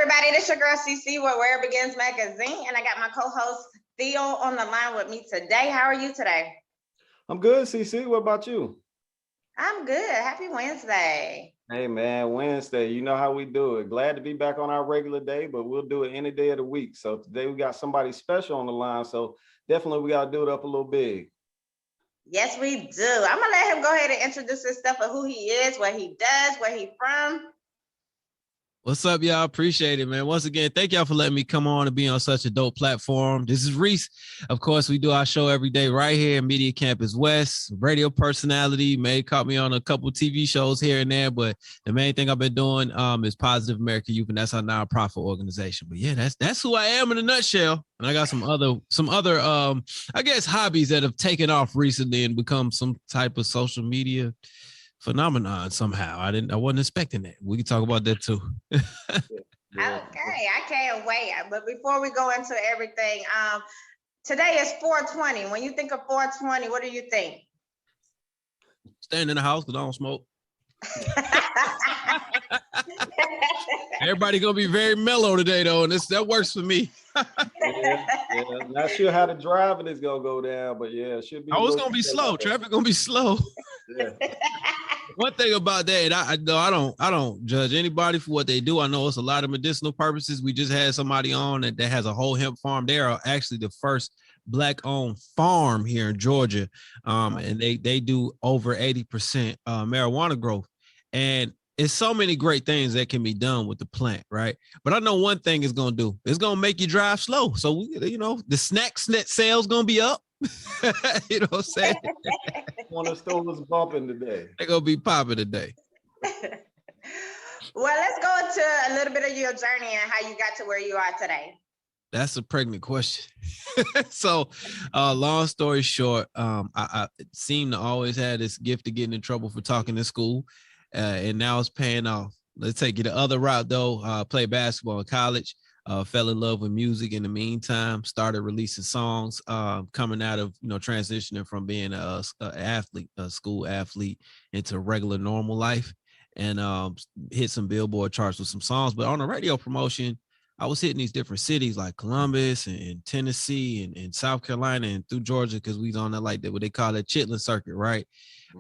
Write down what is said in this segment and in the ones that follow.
everybody. This your girl CC with Where It Begins Magazine, and I got my co-host Theo on the line with me today. How are you today? I'm good, CC. What about you? I'm good. Happy Wednesday. Hey, man, Wednesday. You know how we do it. Glad to be back on our regular day, but we'll do it any day of the week. So today we got somebody special on the line, so definitely we got to do it up a little big. Yes, we do. I'm going to let him go ahead and introduce himself of who he is, what he does, where he from. What's up, y'all? Appreciate it, man. Once again, thank y'all for letting me come on and be on such a dope platform. This is Reese. Of course, we do our show every day right here in Media Campus West. Radio personality, may caught me on a couple TV shows here and there, but the main thing I've been doing is Positive American Youth, and that's our nonprofit organization. But yeah, that's who I am in a nutshell. And I got some other I guess hobbies that have taken off recently and become some type of social media phenomenon somehow. I wasn't expecting that. We can talk about that too. Okay, I can't wait. But before we go into everything, today is 420. When you think of 420, what do you think? Staying in the house because I don't smoke. Everybody gonna be very mellow today though, and that works for me. yeah. Not sure how the driving is gonna go down, but yeah, it should be. Oh, it's gonna be slow. Traffic gonna be slow. Yeah. One thing about that, I don't judge anybody for what they do. I know it's a lot of medicinal purposes. We just had somebody on that has a whole hemp farm. They are actually the first Black-owned farm here in Georgia, and they do over 80% marijuana growth, and it's so many great things that can be done with the plant, right? But I know one thing it's gonna do. It's gonna make you drive slow. So the snack sales gonna be up. You know what I'm saying? One of the stores bumping today. They're gonna be popping today. Well, let's go into a little bit of your journey and how you got to where you are today. That's a pregnant question. So long story short, I seem to always have this gift of getting in trouble for talking in school, and now it's paying off. Let's take it the other route though. Play basketball in college. Fell in love with music in the meantime, started releasing songs, coming out of, transitioning from being a school athlete into regular normal life, and hit some Billboard charts with some songs. But on the radio promotion, I was hitting these different cities like Columbus and Tennessee and South Carolina and through Georgia, because we was on that, like what they call that Chitlin circuit, right?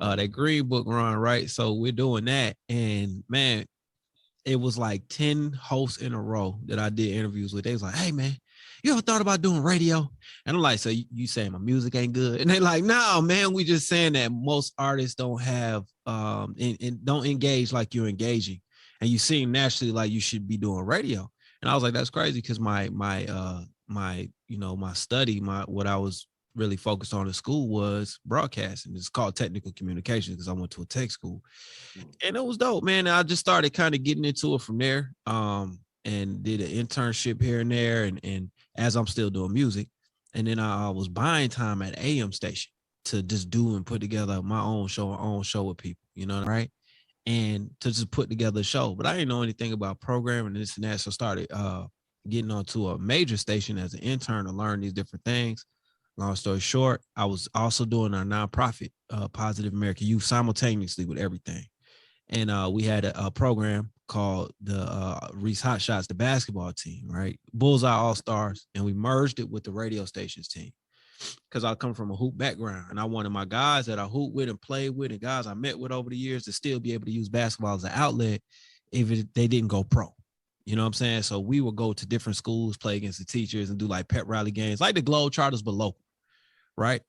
That Green Book run, right? So we're doing that, and man, it was like 10 hosts in a row that I did interviews with. They was like, "Hey man, you ever thought about doing radio?" And I'm like, "So you saying my music ain't good?" And they like, "No, man, we just saying that most artists don't have and don't engage like you're engaging, and you seem naturally like you should be doing radio." And I was like, "That's crazy," because my study, what I was really focused on in school was broadcasting. It's called technical communications because I went to a tech school, and it was dope, man. I just started kind of getting into it from there, and did an internship here and there, and as I'm still doing music, and then I was buying time at AM station to just do and put together my own show with people, right? And to just put together a show, but I didn't know anything about programming and this and that, so I started getting onto a major station as an intern to learn these different things. Long story short, I was also doing our nonprofit, Positive American Youth, simultaneously with everything. And we had a program called the Reese Hot Shots, the basketball team, right? Bullseye All-Stars. And we merged it with the radio stations team, because I come from a hoop background, and I wanted my guys that I hoop with and played with and guys I met with over the years to still be able to use basketball as an outlet if they didn't go pro. You know what I'm saying? So we would go to different schools, play against the teachers, and do like pep rally games, like the Globetrotters, but local. Right?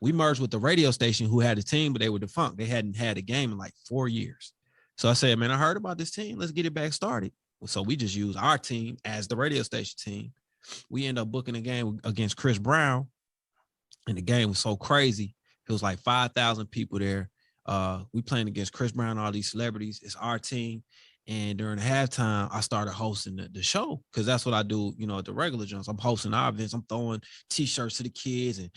We merged with the radio station who had a team, but they were defunct. They hadn't had a game in like 4 years. So I said, man, I heard about this team. Let's get it back started. So we just used our team as the radio station team. We ended up booking a game against Chris Brown, and the game was so crazy. It was like 5,000 people there. We playing against Chris Brown, all these celebrities. It's our team. And during halftime, I started hosting the show, because that's what I do, at the regular joints. I'm hosting our events. I'm throwing T-shirts to the kids and,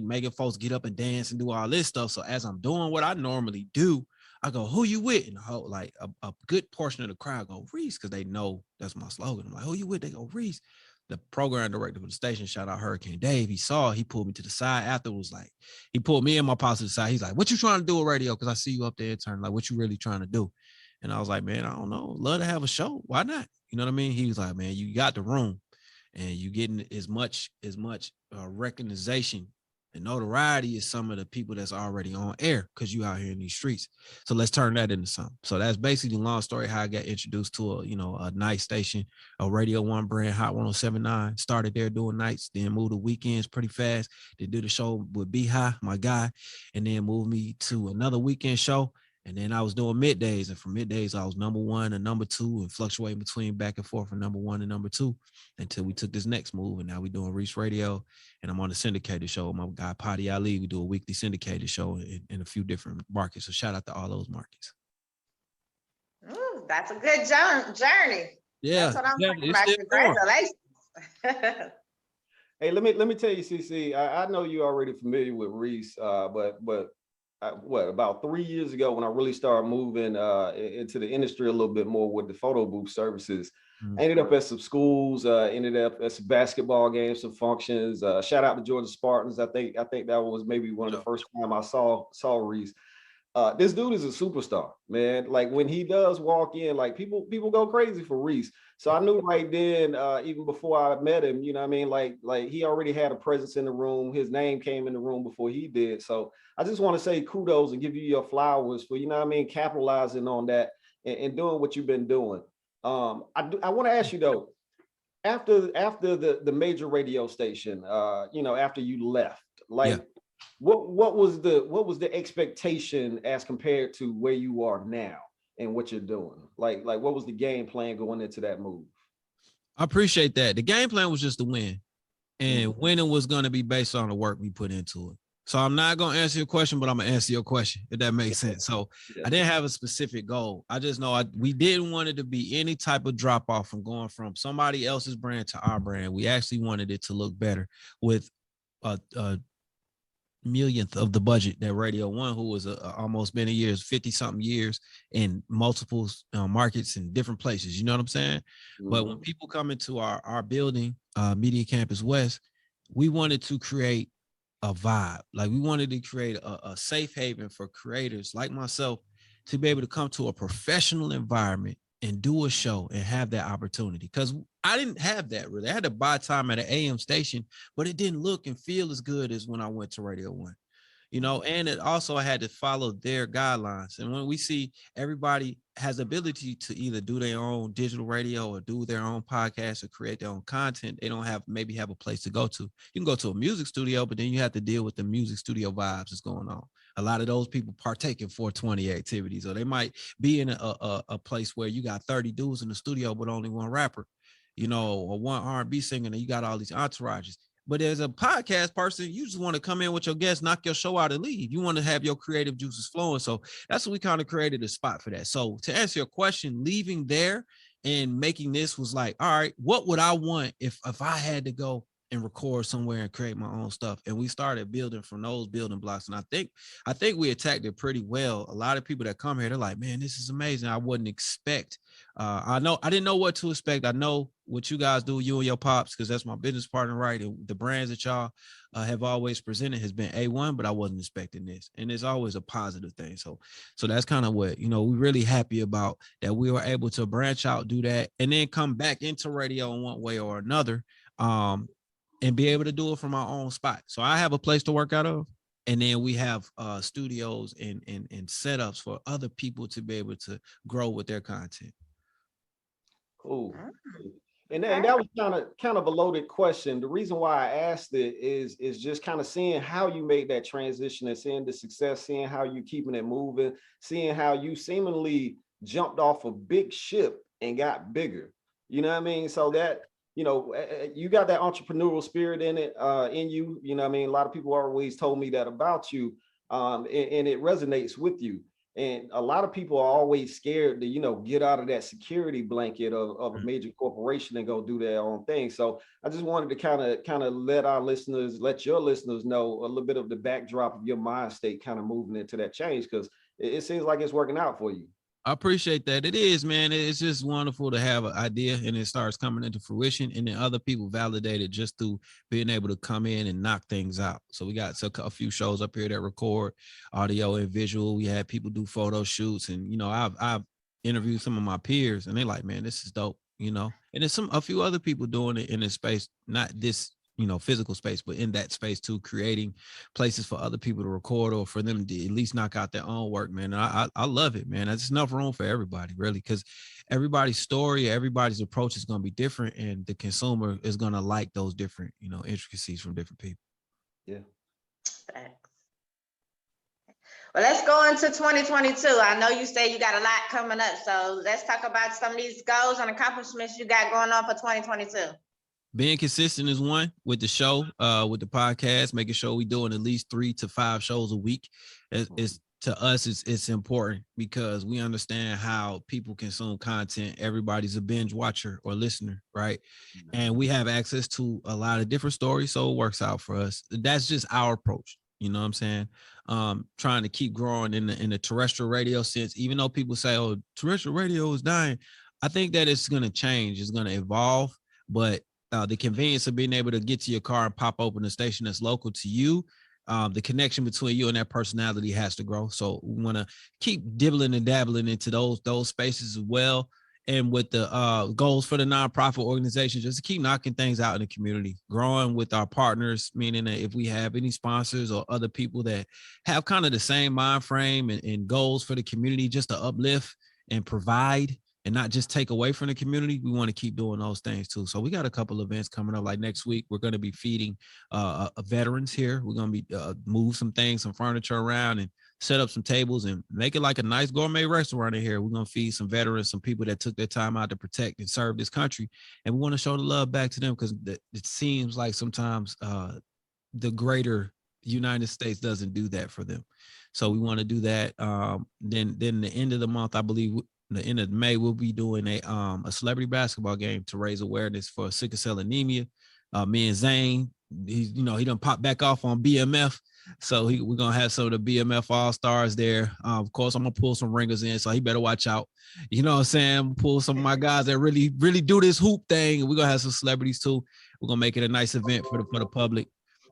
making folks get up and dance and do all this stuff. So as I'm doing what I normally do, I go, "Who you with?" And a good portion of the crowd go, "Reese," because they know that's my slogan. I'm like, "Who you with?" They go, "Reese." The program director for the station, shout out Hurricane Dave, he pulled me to the side afterwards. Like, he pulled me and my posse to the side. He's like, "What you trying to do with radio? Because I see you up there intern. Like, what you really trying to do?" And I was like, man, I don't know. Love to have a show. Why not? You know what I mean? He was like, man, you got the room and you getting as much recognition and notoriety as some of the people that's already on air because you out here in these streets. So let's turn that into something. So that's basically the long story how I got introduced to a night station, a Radio One brand, Hot 107.9. Started there doing nights, then moved to weekends pretty fast. They did a show with B High, my guy, and then moved me to another weekend show. And then I was doing middays, and from middays, I was number one and number two and fluctuating between back and forth from number one and number two until we took this next move. And now we're doing Reach Radio, and I'm on the syndicated show with my guy, Potty Ali. We do a weekly syndicated show in a few different markets. So shout out to all those markets. Ooh, that's a good journey. Yeah. That's what I'm talking about. Congratulations. Hey, let me tell you, CC, I know you're already familiar with Reese, but about 3 years ago when I really started moving into the industry a little bit more with the photo booth services, I ended up at some schools, ended up at some basketball games, some functions. Shout out to Georgia Spartans. I think that was maybe one of the first time I saw Reese. This dude is a superstar, man. Like when he does walk in, like people go crazy for Reese. So I knew right then, even before I met him, you know what I mean? Like he already had a presence in the room. His name came in the room before he did. So I just want to say kudos and give you your flowers for, you know what I mean, capitalizing on that and doing what you've been doing. I want to ask you though, after the major radio station, after you left, like, yeah. What was the expectation as compared to where you are now and what you're doing? Like what was the game plan going into that move? I appreciate that. The game plan was just to win, and winning was going to be based on the work we put into it. So I'm not going to answer your question, but I'm going to answer your question, if that makes sense. So I didn't have a specific goal. I just know we didn't want it to be any type of drop off from going from somebody else's brand to our brand. We actually wanted it to look better with a millionth of the budget that Radio One, who was almost many years, 50 something years in multiple markets in different places. You know what I'm saying? Mm-hmm. But when people come into our building, Media Campus West, we wanted to create a vibe. Like we wanted to create a safe haven for creators like myself to be able to come to a professional environment and do a show and have that opportunity. Because I didn't have that really. I had to buy time at an AM station, but it didn't look and feel as good as when I went to Radio One. And it also I had to follow their guidelines. And when we see everybody has the ability to either do their own digital radio or do their own podcast or create their own content, they don't have a place to go to. You can go to a music studio, but then you have to deal with the music studio vibes that's going on. A lot of those people partake in 420 activities, or they might be in a place where you got 30 dudes in the studio, but only one rapper, or one R&B singer, and you got all these entourages. But as a podcast person, you just want to come in with your guests, knock your show out and leave. You want to have your creative juices flowing. So that's what we kind of created a spot for that. So to answer your question, leaving there and making this was like, all right, what would I want if I had to go and record somewhere and create my own stuff? And we started building from those building blocks. And I think we attacked it pretty well. A lot of people that come here, they're like, man, this is amazing. I wouldn't expect. I didn't know what to expect. I know what you guys do, you and your pops, because that's my business partner, right? And the brands that y'all have always presented has been A1, but I wasn't expecting this. And it's always a positive thing. So that's kind of what, we're really happy about, that we were able to branch out, do that, and then come back into radio in one way or another, and be able to do it from our own spot. So I have a place to work out of. And then we have studios and setups for other people to be able to grow with their content. Cool. And that was kind of a loaded question. The reason why I asked it is just kind of seeing how you made that transition and seeing the success, seeing how you keeping it moving, seeing how you seemingly jumped off a big ship and got bigger. You know what I mean? So that, you got that entrepreneurial spirit in it, in you. You know what I mean? A lot of people always told me that about you, and it resonates with you. And a lot of people are always scared to, get out of that security blanket of a major corporation and go do their own thing. So I just wanted to kind of let your listeners know a little bit of the backdrop of your mind state kind of moving into that change, because it seems like it's working out for you. I appreciate that. It is, man. It's just wonderful to have an idea and it starts coming into fruition, and then other people validate it just through being able to come in and knock things out. So we got a few shows up here that record audio and visual. We had people do photo shoots, and I've interview some of my peers, and they like, man, this is dope, you know. And there's a few other people doing it in this space, not this, you know, physical space, but in that space too, creating places for other people to record or for them to at least knock out their own work, man. And I love it, man. There's enough room for everybody, really, because everybody's story, everybody's approach is going to be different, and the consumer is going to like those different, you know, intricacies from different people. Yeah. Thanks. Well, let's go into 2022. I know you say you got a lot coming up, so let's talk about some of these goals and accomplishments you got going on for 2022. Being consistent is one with the show, with the podcast, making sure we doing at least 3 to 5 shows a week. It's to us, it's important because we understand how people consume content. Everybody's a binge watcher or listener, right? And we have access to a lot of different stories, so it works out for us. That's just our approach. You know what I'm saying? Trying to keep growing in the terrestrial radio sense, even though people say, oh, terrestrial radio is dying. I think that it's going to change. It's going to evolve, but the convenience of being able to get to your car and pop open a station that's local to you, the connection between you and that personality has to grow. So we want to keep dibbling and dabbling into those spaces as well. And with the goals for the nonprofit organization, just to keep knocking things out in the community, growing with our partners, meaning that if we have any sponsors or other people that have kind of the same mind frame and goals for the community, just to uplift and provide and not just take away from the community, we want to keep doing those things too. So we got a couple of events coming up. Like next week, we're going to be feeding veterans here. We're going to be move some things, some furniture around, and set up some tables and make it like a nice gourmet restaurant in here. We're going to feed some veterans, some people that took their time out to protect and serve this country. And we want to show the love back to them because it seems like sometimes the greater United States doesn't do that for them. So we want to do that. Then the end of the month, I believe the end of May, we'll be doing a celebrity basketball game to raise awareness for sickle cell anemia. Me and Zane, he done popped back off on BMF. So we're going to have some of the BMF All-Stars there. Of course, I'm going to pull some ringers in, so he better watch out. You know what I'm saying? Pull some of my guys that really, really do this hoop thing. And we're going to have some celebrities too. We're going to make it a nice event for the public.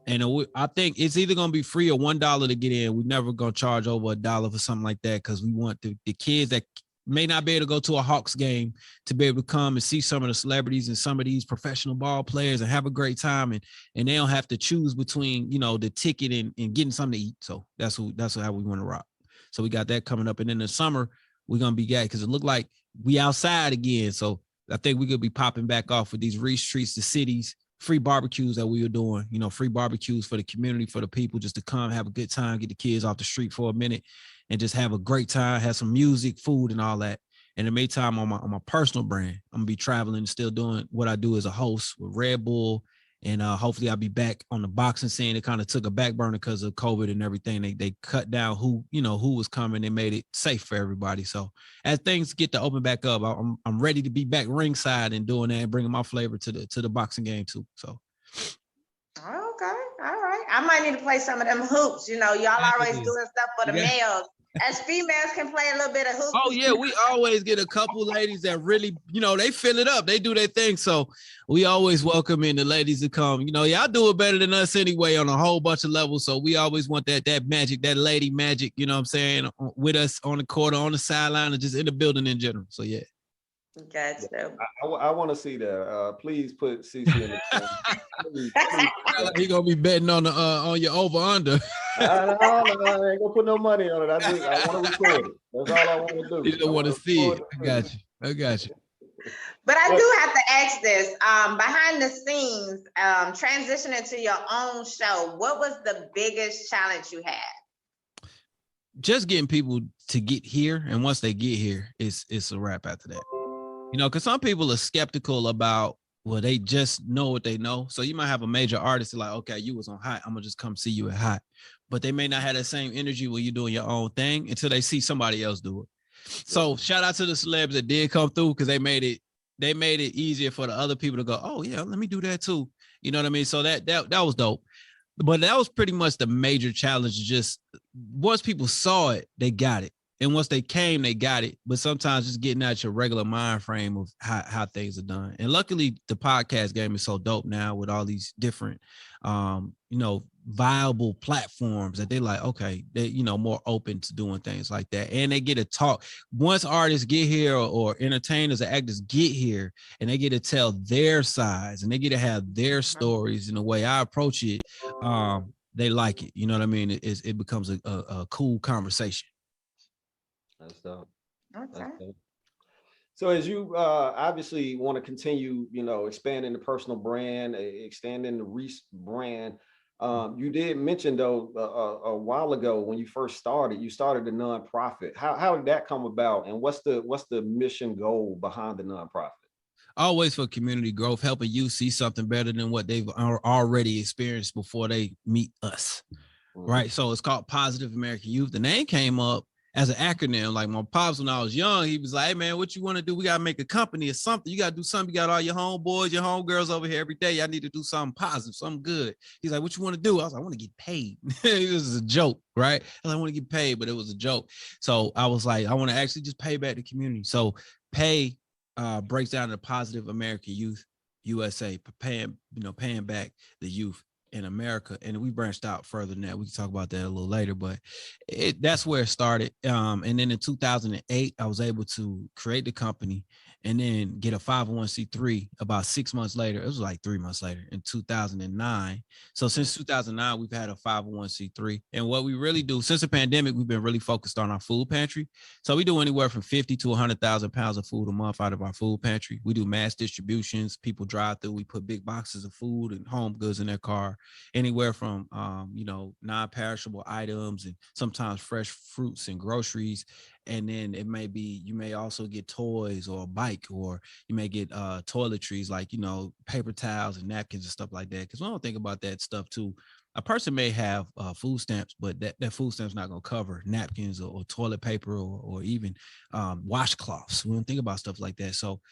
And I think it's either going to be free or $1 to get in. We're never going to charge over $1 for something like that because we want the kids that may not be able to go to a Hawks game to be able to come and see some of the celebrities and some of these professional ball players and have a great time. And they don't have to choose between, the ticket and getting something to eat. So that's how we want to rock. So we got that coming up. And in the summer, we're going to be because it looked like we outside again. So I think we're going to be popping back off with these Reese Treats to cities, free barbecues that we were doing, free barbecues for the community, for the people just to come have a good time, get the kids off the street for a minute and just have a great time, have some music, food and all that. And in the meantime, on my personal brand, I'm gonna be traveling and still doing what I do as a host with Red Bull. And hopefully I'll be back on the boxing scene. It kind of took a back burner because of COVID and everything. They cut down who was coming. They made it safe for everybody. So as things get to open back up, I'm ready to be back ringside and doing that and bringing my flavor to the boxing game too. So. Okay, all right. I might need to play some of them hoops. Y'all always doing stuff for the males. As females can play a little bit of hoops. Oh yeah, we always get a couple ladies that really, they fill it up. They do their thing. So we always welcome in the ladies to come. Y'all do it better than us anyway on a whole bunch of levels. So we always want that magic, that lady magic, you know what I'm saying, with us on the court, on the sideline, and just in the building in general. So yeah. Gotcha. I want to see that. Please put CC in the chat. Please. He gonna be betting on your over under. I ain't gonna put no money on it. I want to record it. That's all I want to do. You don't want to see it. I got you. But I do have to ask this. Behind the scenes, transitioning to your own show, what was the biggest challenge you had? Just getting people to get here, and once they get here, it's a wrap after that. Because some people are skeptical about, well, they just know what they know. So you might have a major artist like, okay, you was on Hot, I'm gonna just come see you at Hot. But they may not have that same energy when you're doing your own thing until they see somebody else do it. So shout out to the celebs that did come through because they made it easier for the other people to go, oh yeah, let me do that too. You know what I mean? So that was dope. But that was pretty much the major challenge. Just once people saw it, they got it. And once they came, they got it. But sometimes just getting out your regular mind frame of how things are done. And luckily, the podcast game is so dope now with all these different, viable platforms that they like, okay, they, you know, more open to doing things like that. And they get to talk. Once artists get here or entertainers or actors get here and they get to tell their sides and they get to have their stories in the way I approach it, they like it. You know what I mean? It becomes a cool conversation. That's dope. Okay. That's dope. So as you obviously want to continue, you know, expanding the personal brand, extending the Reese brand, you did mention though a while ago when you first started, you started a nonprofit. How did that come about, and what's the mission goal behind the nonprofit? Always for community growth, helping you see something better than what they've already experienced before they meet us. Right. So it's called Positive American Youth. The name came up as an acronym. Like my pops, when I was young, he was like, hey man, what you want to do? We got to make a company or something. You got to do something. You got all your homeboys, your homegirls over here every day. Y'all need to do something positive, something good. He's like, what you want to do? I was like, I want to get paid. It was a joke, right? I want to get paid, but it was a joke. So I was like, I want to actually just pay back the community. So pay breaks down to Positive American Youth USA, paying back the youth in America. And we branched out further than that. We can talk about that a little later, but that's where it started. And then in 2008, I was able to create the company and then get a 501c3 about 6 months later. It was like 3 months later in 2009. So since 2009, we've had a 501c3. And what we really do since the pandemic, we've been really focused on our food pantry. So we do anywhere from 50 to 100,000 pounds of food a month out of our food pantry. We do mass distributions. People drive through. We put big boxes of food and home goods in their car, anywhere from, non-perishable items and sometimes fresh fruits and groceries. And then it may be, you may also get toys or a bike, or you may get toiletries like, paper towels and napkins and stuff like that. Because we don't think about that stuff too. A person may have food stamps, but that food stamp's not going to cover napkins or toilet paper or even washcloths. We don't think about stuff like that. So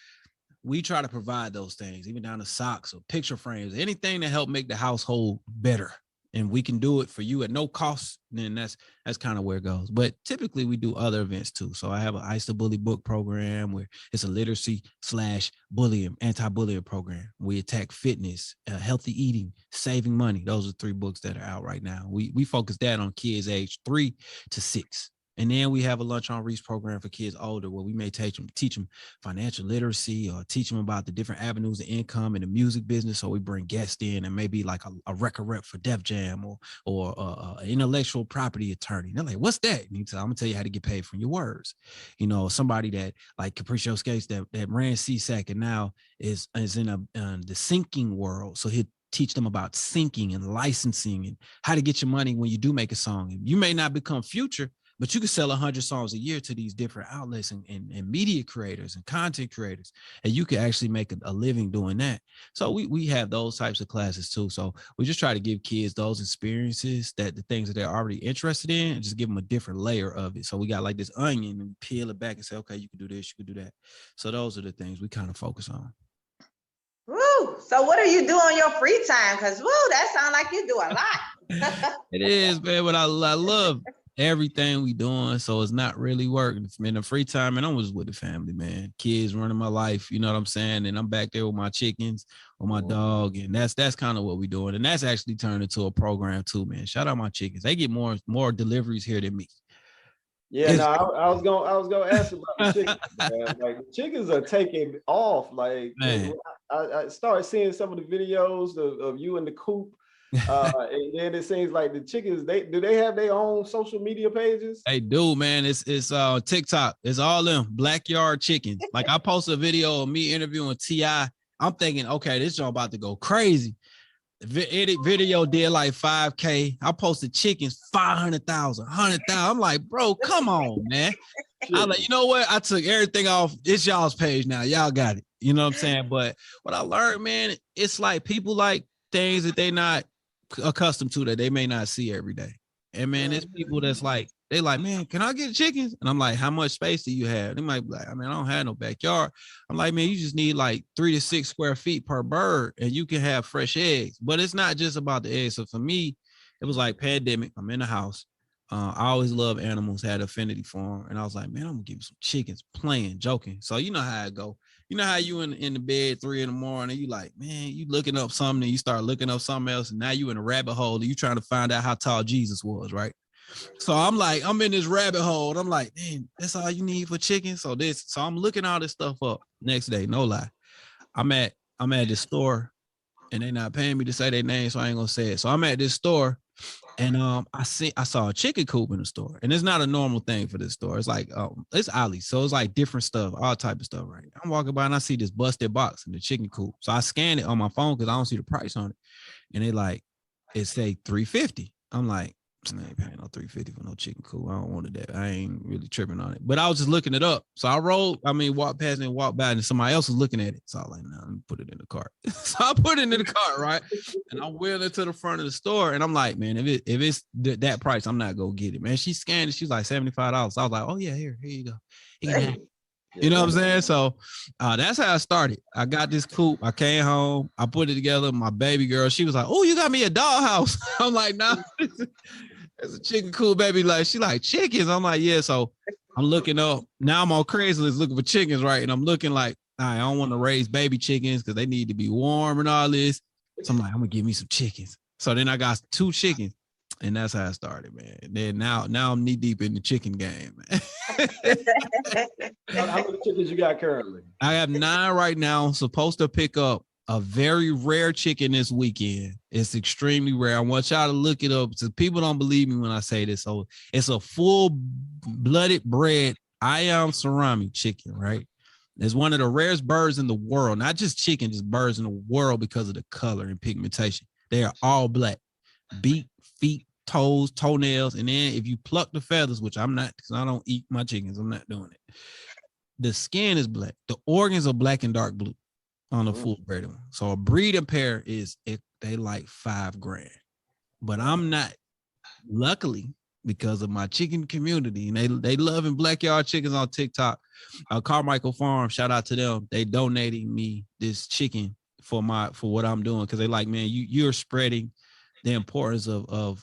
we try to provide those things, even down to socks or picture frames, anything to help make the household better. And we can do it for you at no cost. Then that's kind of where it goes. But typically we do other events too. So I have an Ice the Bully book program where it's a literacy/bullying, anti-bullying program. We attack fitness, healthy eating, saving money. Those are 3 books that are out right now. We focus that on kids age 3 to 6. And then we have a Lunch on Reese program for kids older, where we may teach them financial literacy or teach them about the different avenues of income in the music business. So we bring guests in and maybe like a record rep for Def Jam or an intellectual property attorney. And they're like, what's that? And I'm gonna tell you how to get paid from your words. Somebody that like Capriccio Skates that ran CSAC and now is in the syncing world. So he'll teach them about syncing and licensing and how to get your money when you do make a song. And you may not become Future, but you can sell 100 songs a year to these different outlets and media creators and content creators, and you can actually make a living doing that. So we have those types of classes too. So we just try to give kids those experiences, that the things that they're already interested in, and just give them a different layer of it. So we got like this onion and peel it back and say, okay, you can do this, you can do that. So those are the things we kind of focus on. Woo! So what do you do on your free time? Because that sounds like you do a lot. It is, man, but I love everything we doing, so it's not really work. In the free time, and I'm just with the family, man. Kids running my life, you know what I'm saying? And I'm back there with my chickens, with my dog, and that's kind of what we doing. And that's actually turned into a program too, man. Shout out my chickens. They get more deliveries here than me. Yeah, no, I was gonna ask about the chickens. Man. Like the chickens are taking off. Like I started seeing some of the videos of you in the coop. And then it seems like the chickens, do they have their own social media pages? They do, man. It's TikTok. It's all them Blackyard Chickens. Like I posted a video of me interviewing T.I. I'm thinking, okay, this joint about to go crazy. The video did like 5K. I posted chickens 500,000, 100,000. I'm like, bro, come on, man. I'm like, you know what? I took everything off. It's y'all's page now. Y'all got it. You know what I'm saying? But what I learned, man, it's like people like things that they not accustomed to, that they may not see every day. And man, it's people that's like, they like, man, can I get chickens? And I'm like, how much space do you have? They might be like, I mean, I don't have no backyard. I'm like, man, you just need like 3 to 6 square feet per bird and you can have fresh eggs. But it's not just about the eggs. So for me, it was like pandemic. I'm in the house. I always love animals, had affinity for them. And I was like, man, I'm gonna give you some chickens, playing, joking. So you know how it go. you know how you in the bed 3 a.m. you like, man, you looking up something and you start looking up something else, and now you in a rabbit hole and you trying to find out how tall Jesus was, right? So I'm like, I'm in this rabbit hole. And I'm like, man, that's all you need for chicken. So I'm looking all this stuff up. Next day, no lie, I'm at this store, and they not paying me to say their name, so I ain't gonna say it. So I'm at this store, and I saw a chicken coop in the store, and it's not a normal thing for this store. It's like it's Ali, so it's like different stuff, all type of stuff, right? I'm walking by and I see this busted box in the chicken coop, so I scan it on my phone because I don't see the price on it, and it say $350. I'm like, I ain't paying no $350 for no chicken coop. I don't want that. I ain't really tripping on it. But I was just looking it up. So I walked past and walked by, and somebody else was looking at it. So I was like, let me put it in the cart. So I put it in the cart, right? And I wheeled it to the front of the store. And I'm like, man, if it's that price, I'm not gonna get it, man. She scanned it. She's like $75. I was like, oh yeah, here you go. You know what I'm saying? So that's how I started. I got this coop. I came home. I put it together. My baby girl, she was like, oh, you got me a dollhouse. I'm like, no, it's a chicken coop, baby. Like, she like chickens. I'm like, yeah. So I'm looking up. Now I'm on Craigslist looking for chickens, right? And I'm looking like, I don't want to raise baby chickens because they need to be warm and all this. So I'm like, I'm going to give me some chickens. So then I got 2 chickens. And that's how I started, man. And then now I'm knee deep in the chicken game, man. How many chickens you got currently? I have 9 right now. I'm supposed to pick up a very rare chicken this weekend. It's extremely rare. I want y'all to look it up. So people don't believe me when I say this. So it's a full-blooded bred Ayam Surami chicken, right? It's one of the rarest birds in the world. Not just chicken, just birds in the world because of the color and pigmentation. They are all black. Beak, feet, toes, toenails, and then if you pluck the feathers, which I'm not, because I don't eat my chickens, I'm not doing it. The skin is black. The organs are black and dark blue on a full bred one. So a breeding pair they like $5,000. But I'm not, luckily, because of my chicken community, and they loving Blackyard Chickens on TikTok. Carmichael Farm, shout out to them. They donated me this chicken for what I'm doing, because they like, man, you're spreading the importance of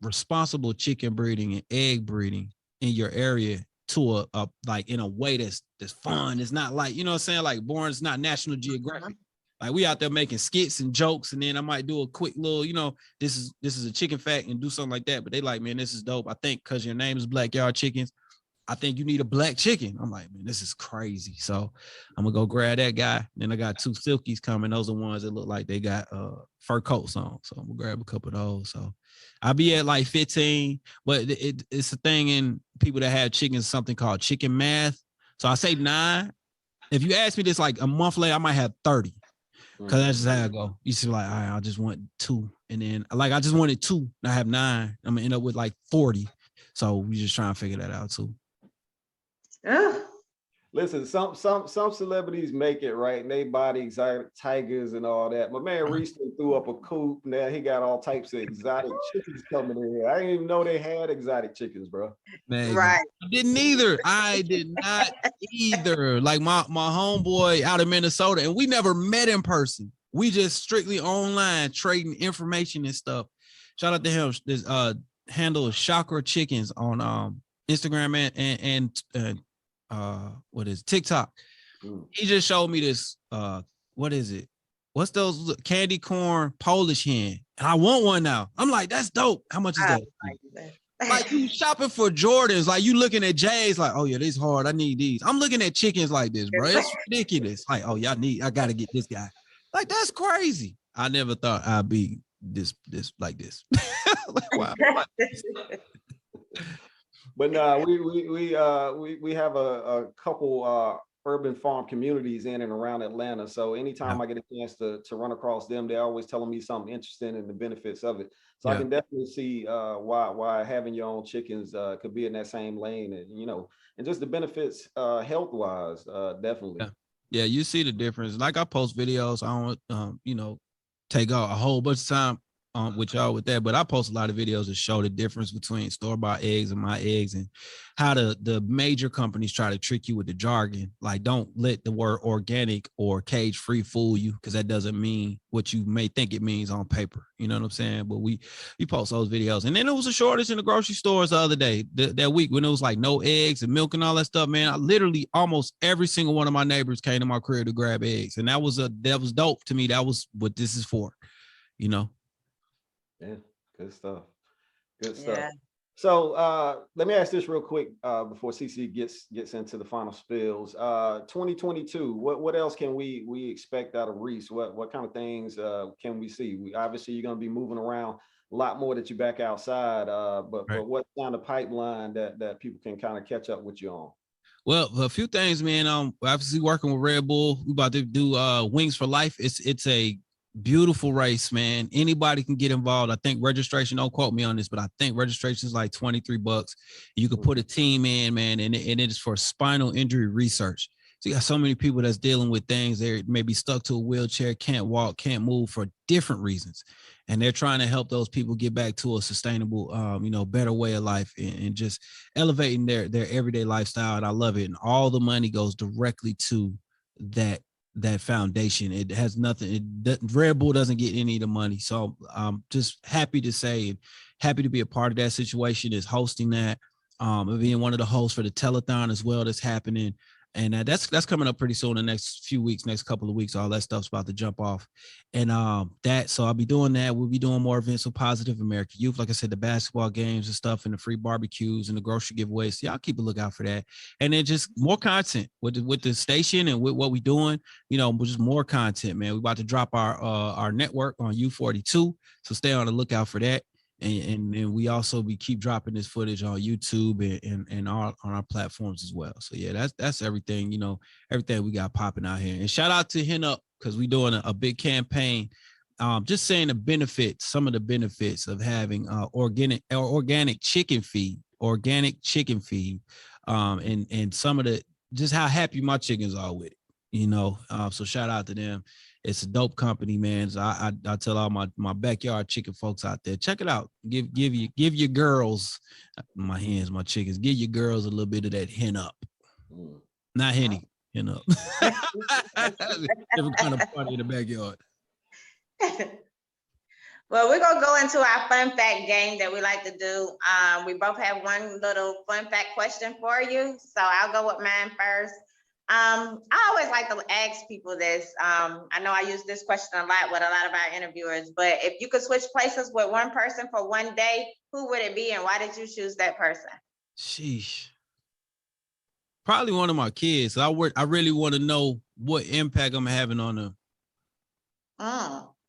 responsible chicken breeding and egg breeding in your area to a like in a way that's fun. It's not like, you know what I'm saying, like boring. It's not National Geographic. Like we out there making skits and jokes, and then I might do a quick little, this is a chicken fact and do something like that. But they like, man, this is dope. I think because your name is Blackyard Chickens, I think you need a black chicken. I'm like, man, this is crazy. So I'm gonna go grab that guy. Then I got 2 silkies coming. Those are ones that look like they got fur coats on. So I'm gonna grab a couple of those. So I'll be at like 15, but it's a thing in people that have chickens, something called chicken math. So I say 9. If you ask me this like a month later, I might have 30. Cause that's just how I go. You see, like, all right, I just want 2. And then like I just wanted 2. And I have 9. I'm gonna end up with like 40. So we just trying to figure that out too. Listen, some celebrities make it, right, and they buy the exotic tigers and all that. My man recently threw up a coop. Now he got all types of exotic chickens coming in here. I didn't even know they had exotic chickens, bro. Man, Right. I didn't either. I did not either. Like my homeboy out of Minnesota, and we never met in person. We just strictly online trading information and stuff. Shout out to him. This handle is Chakra Chickens on Instagram and what is TikTok. He just showed me this what is it, what's those candy corn Polish hen, and I want one now. I'm like, that's dope. How much is that? Like you shopping for Jordans, like you looking at J's like, oh yeah, this hard, I need these. I'm looking at chickens like this, bro. It's ridiculous. Like, oh yeah, I gotta get this guy. Like, that's crazy. I never thought I'd be this like this. Like, wow. But we have a couple urban farm communities in and around Atlanta. So anytime I get a chance to run across them, they're always telling me something interesting and the benefits of it. So I can definitely see why having your own chickens could be in that same lane, and just the benefits health wise, definitely. Yeah, you see the difference. Like I post videos, I don't take out a whole bunch of time with y'all with that, but I post a lot of videos that show the difference between store-bought eggs and my eggs, and how the major companies try to trick you with the jargon. Like, don't let the word organic or cage-free fool you, because that doesn't mean what you may think it means on paper. You know what I'm saying? But we post those videos. And then there was a shortage in the grocery stores the other day, that week, when it was like no eggs and milk and all that stuff, man. I literally, almost every single one of my neighbors came to my crib to grab eggs. And that was dope to me. That was what this is for, you know? Yeah, good stuff. Good stuff. Yeah. So let me ask this real quick before CC gets into the final spills. 2022, what else can we expect out of Reese? What kind of things can we see? Obviously you're going to be moving around a lot more that you back outside, but what kind of pipeline that people can kind of catch up with you on? Well, a few things, man. Obviously working with Red Bull. We about to do Wings for Life. It's a beautiful race, man. Anybody can get involved. I think registration, don't quote me on this, but I think registration is like $23. You can put a team in, man, and it is for spinal injury research. So you got so many people that's dealing with things. They may be stuck to a wheelchair, can't walk, can't move for different reasons. And they're trying to help those people get back to a sustainable, better way of life, and just elevating their everyday lifestyle. And I love it. And all the money goes directly to that foundation. It has nothing. Red Bull doesn't get any of the money. So I'm just happy to say, and happy to be a part of that situation, is hosting that, being one of the hosts for the telethon as well that's happening. And that's coming up pretty soon in the next few weeks, next couple of weeks. All that stuff's about to jump off. And so I'll be doing that. We'll be doing more events with Positive American Youth. Like I said, the basketball games and stuff, and the free barbecues and the grocery giveaways. So y'all keep a lookout for that. And then just more content with the station and with what we're doing, just more content, man. We're about to drop our network on U42. So stay on the lookout for that. And we also keep dropping this footage on YouTube and on our platforms as well. So yeah, that's everything, everything we got popping out here. And shout out to Hen Up, because we're doing a big campaign. Just saying some of the benefits of having organic chicken feed, and some of just how happy my chickens are with it, so shout out to them. It's a dope company, man. So I tell all my backyard chicken folks out there, check it out. Give your girls, my chickens, give your girls a little bit of that Hen Up. Not Henny, Hen Up. Different kind of party in the backyard. Well, we're going to go into our fun fact game that we like to do. We both have one little fun fact question for you. So I'll go with mine first. I always like to ask people this. I know I use this question a lot with a lot of our interviewers, but if you could switch places with one person for one day, who would it be and why did you choose that person? Sheesh. Probably one of my kids. I really want to know what impact I'm having on them.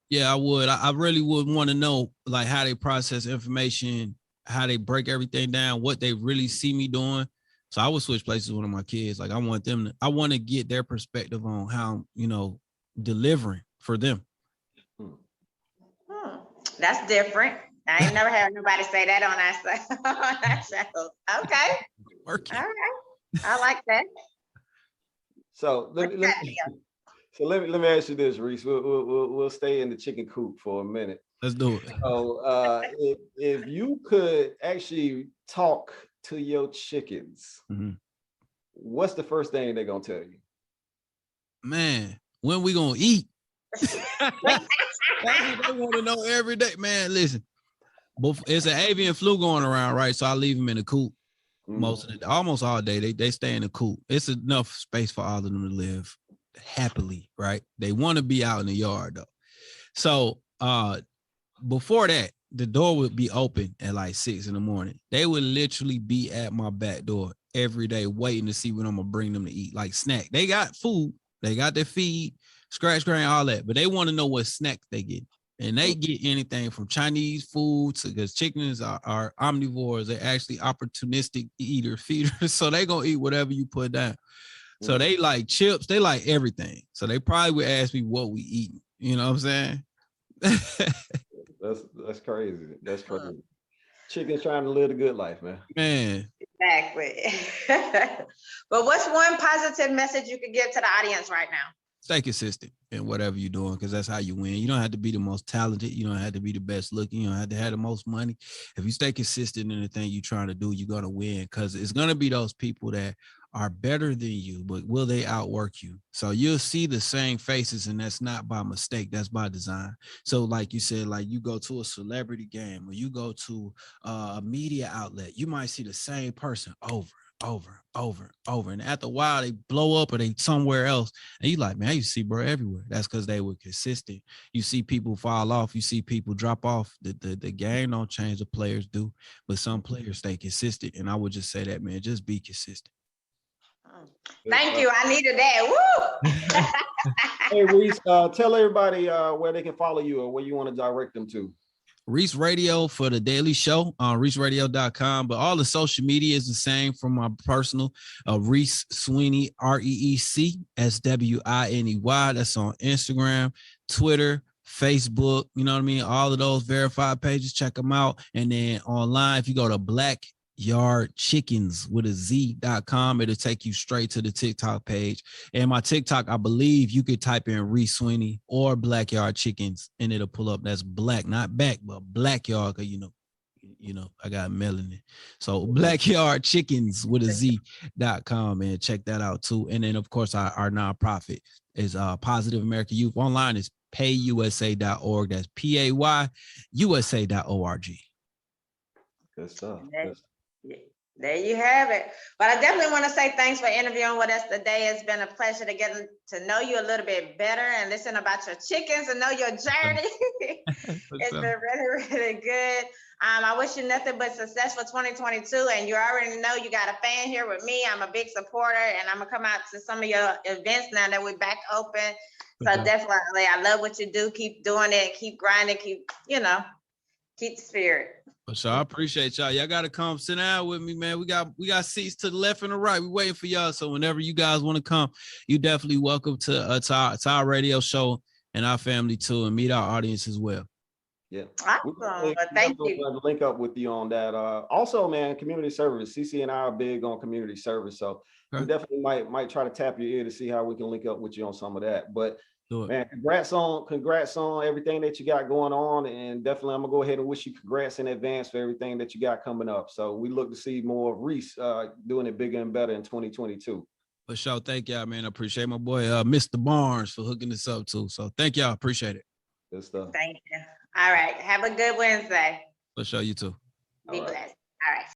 Yeah, I would. I really would want to know, like, how they process information, how they break everything down, what they really see me doing. So I would switch places with one of my kids. Like, I want to get their perspective on how, delivering for them. That's different. I ain't never had nobody say that on our show. Okay. Working. All right. I like that. So let me ask you this, Reese. We'll stay in the chicken coop for a minute. Let's do it. So if you could actually talk to your chickens, what's the first thing they're gonna tell you? Man, when we gonna eat? That's what they want to know every day. Man, listen, it's an avian flu going around, right? So I leave them in the coop almost all day. They stay in the coop. It's enough space for all of them to live happily, right? They want to be out in the yard though. So before that, the door would be open at like 6 a.m. They would literally be at my back door every day waiting to see when I'm gonna bring them to eat, like snack. They got food, they got their feed, scratch grain, all that, but they want to know what snacks they get. And they get anything from Chinese food to, because chickens are omnivores. They're actually opportunistic feeders. So they gonna eat whatever you put down. So they like chips, they like everything. So they probably would ask me what we eat. You know what I'm saying? That's crazy. That's crazy. Chickens trying to live a good life, man. Man. Exactly. But what's one positive message you could give to the audience right now? Stay consistent in whatever you're doing, because that's how you win. You don't have to be the most talented. You don't have to be the best looking. You don't have to have the most money. If you stay consistent in the thing you're trying to do, you're going to win, because it's going to be those people that are better than you, but will they outwork you? So you'll see the same faces, and that's not by mistake. That's by design. So like you said, like you go to a celebrity game or you go to a media outlet, you might see the same person over. And after a while, they blow up or they somewhere else. And you like, man, I used to see bro everywhere. That's because they were consistent. You see people fall off. You see people drop off. The game don't change, the players do. But some players stay consistent. And I would just say that, man, just be consistent. Thank you. I needed that. Woo! Hey, Reese, tell everybody where they can follow you or where you want to direct them to. Reese Radio for the Daily Show on ReeseRadio.com, but all the social media is the same from my personal Reese Sweeney, ReeSwiney. That's on Instagram, Twitter, Facebook. You know what I mean? All of those verified pages, check them out. And then online, if you go to BlackyardChickens with a Z.com, it'll take you straight to the TikTok page. And my TikTok, I believe you could type in Reese Sweeney or Blackyard Chickens and it'll pull up. That's black, not back, but Blackyard, because you know, I got melanin. So Blackyard Chickens with a Z.com, and check that out too. And then of course our nonprofit is Positive America Youth. Online is payusa.org. That's PAYUSA.org. Good stuff. There you have it. But I definitely want to say thanks for interviewing with us today. It's been a pleasure to get to know you a little bit better and listen about your chickens and know your journey. It's been really, really good. I wish you nothing but success for 2022. And you already know you got a fan here with me. I'm a big supporter, and I'm gonna come out to some of your events now that we're back open. So definitely, I love what you do. Keep doing it. Keep grinding. Keep the spirit. So I appreciate y'all. Y'all got to come sit down with me, man. We got seats to the left and the right. We waiting for y'all. So whenever you guys want to come, you definitely welcome to our radio show and our family too, and meet our audience as well. Yeah. Awesome. Thank you. Link up with you on that. Also, man, community service. CC and I are big on community service, so we definitely might try to tap your ear to see how we can link up with you on some of that. But man, congrats on everything that you got going on, and definitely I'm gonna go ahead and wish you congrats in advance for everything that you got coming up. So we look to see more of Reese doing it bigger and better in 2022. For sure. Thank y'all, man. I appreciate my boy Mr. Barnes for hooking this up too. So thank y'all. Appreciate it. Good stuff. Thank you. All right. Have a good Wednesday. For sure. You too. Be blessed. All right.